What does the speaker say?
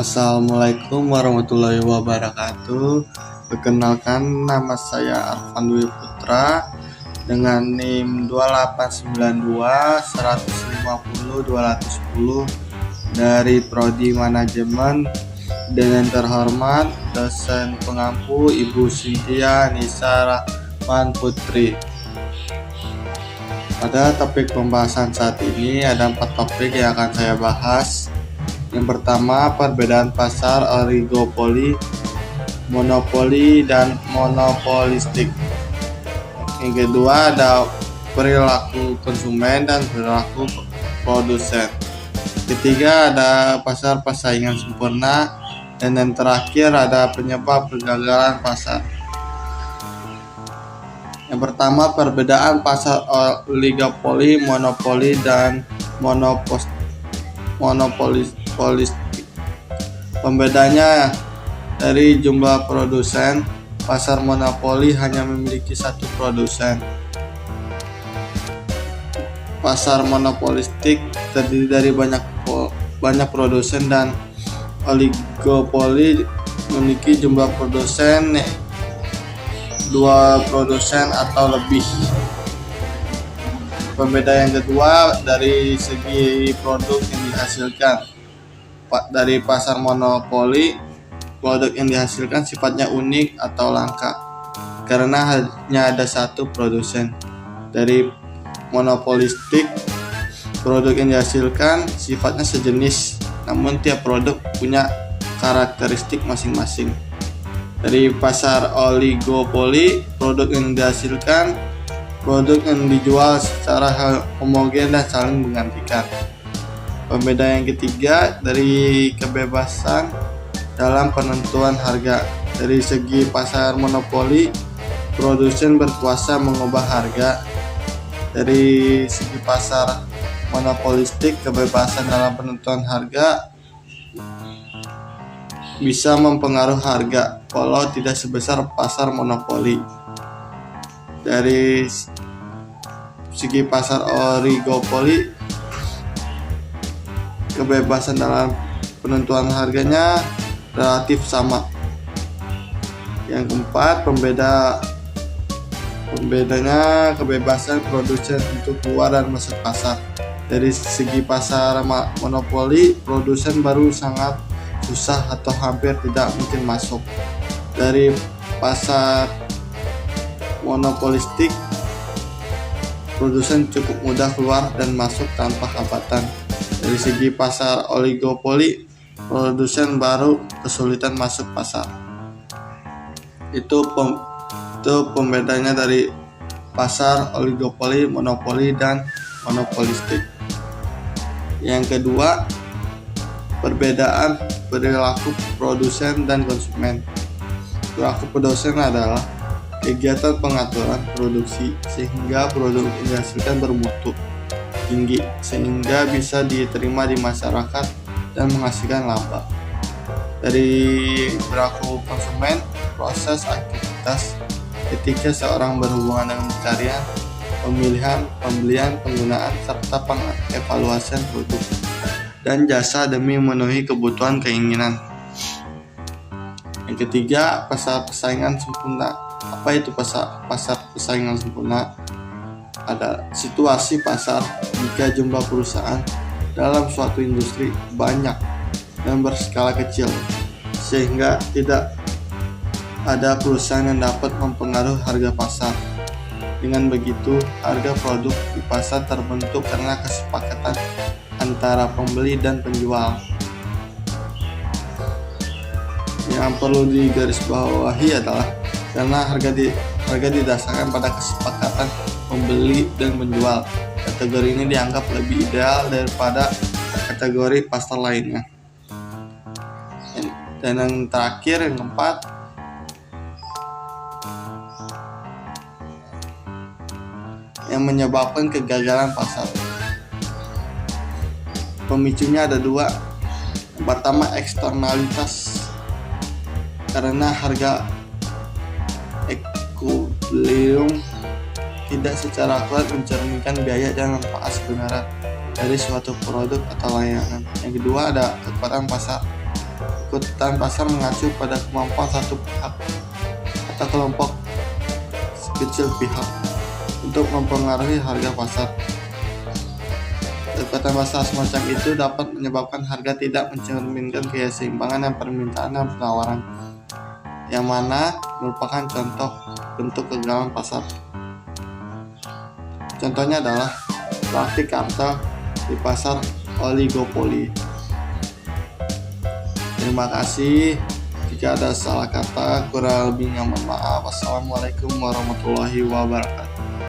Assalamualaikum warahmatullahi wabarakatuh. Perkenalkan, nama saya Arfan Dwi Putra dengan NIM 2892 150 210 dari Prodi Manajemen. Dengan terhormat dosen pengampu Ibu Cynthia Nisa Rahman Putri. Pada topik pembahasan saat ini ada 4 topik yang akan saya bahas. Yang pertama, perbedaan pasar oligopoli, monopoli, dan monopolistik. Yang kedua, ada perilaku konsumen dan perilaku produsen. Ketiga, ada pasar persaingan sempurna. Dan yang terakhir, ada penyebab kegagalan pasar. Yang pertama, perbedaan pasar oligopoli, monopoli, dan monopolistik. Pembedanya dari jumlah produsen, pasar monopoli hanya memiliki satu produsen. Pasar monopolistik terdiri dari banyak produsen, dan oligopoli memiliki jumlah produsen 2 produsen atau lebih. Pembeda yang kedua dari segi produk yang dihasilkan. Dari pasar monopoli, produk yang dihasilkan sifatnya unik atau langka karena hanya ada satu produsen. Dari monopolistik, produk yang dihasilkan sifatnya sejenis, namun tiap produk punya karakteristik masing-masing. Dari pasar oligopoli, produk yang dihasilkan produk yang dijual secara homogen dan saling menggantikan. Pembeda yang ketiga dari kebebasan dalam penentuan harga. Dari segi pasar monopoli, produsen berkuasa mengubah harga. Dari segi pasar monopolistik, kebebasan dalam penentuan harga bisa mempengaruhi harga walau tidak sebesar pasar monopoli. Dari segi pasar oligopoli, kebebasan dalam penentuan harganya relatif sama. Yang keempat, pembedanya kebebasan produsen untuk keluar dan masuk pasar. Dari segi pasar monopoli, produsen baru sangat susah atau hampir tidak mungkin masuk. Dari pasar monopolistik, produsen cukup mudah keluar dan masuk tanpa hambatan. Dari segi pasar oligopoli, produsen baru kesulitan masuk pasar. Itu pembedanya dari pasar oligopoli, monopoli, dan monopolistik. Yang kedua, perbedaan perilaku produsen dan konsumen. Perilaku produsen adalah kegiatan pengaturan produksi sehingga produk yang dihasilkan bermutu tinggi sehingga bisa diterima di masyarakat dan menghasilkan laba. Dari perilaku konsumen, proses aktivitas ketika seorang berhubungan dengan pencarian, pemilihan, pembelian, penggunaan, serta pengevaluasian produk dan jasa demi memenuhi kebutuhan keinginan. Yang ketiga, pasar persaingan sempurna. Apa itu pasar persaingan sempurna? Ada situasi pasar jika jumlah perusahaan dalam suatu industri banyak dan berskala kecil, sehingga tidak ada perusahaan yang dapat mempengaruhi harga pasar. Dengan begitu, harga produk di pasar terbentuk karena kesepakatan antara pembeli dan penjual. Yang perlu digarisbawahi adalah karena harga didasarkan pada kesepakatan pembeli dan penjual. Kategori ini dianggap lebih ideal daripada kategori pasar lainnya. Dan yang terakhir, yang keempat, yang menyebabkan kegagalan pasar. Pemicunya ada 2. Yang pertama, eksternalitas. Karena harga ekuilibrium tidak secara akurat mencerminkan biaya dan manfaat sebenarnya dari suatu produk atau layanan. Yang kedua, ada kekuatan pasar. Ikutan pasar mengacu pada kemampuan satu pihak atau kelompok kecil pihak untuk mempengaruhi harga pasar. Ikutan pasar semacam itu dapat menyebabkan harga tidak mencerminkan keseimbangan yang permintaan dan penawaran, yang mana merupakan contoh bentuk kegagalan pasar. Contohnya adalah praktik kartel di pasar oligopoli. Terima kasih. Jika ada salah kata, kurang lebihnya mohon maaf. Wassalamualaikum warahmatullahi wabarakatuh.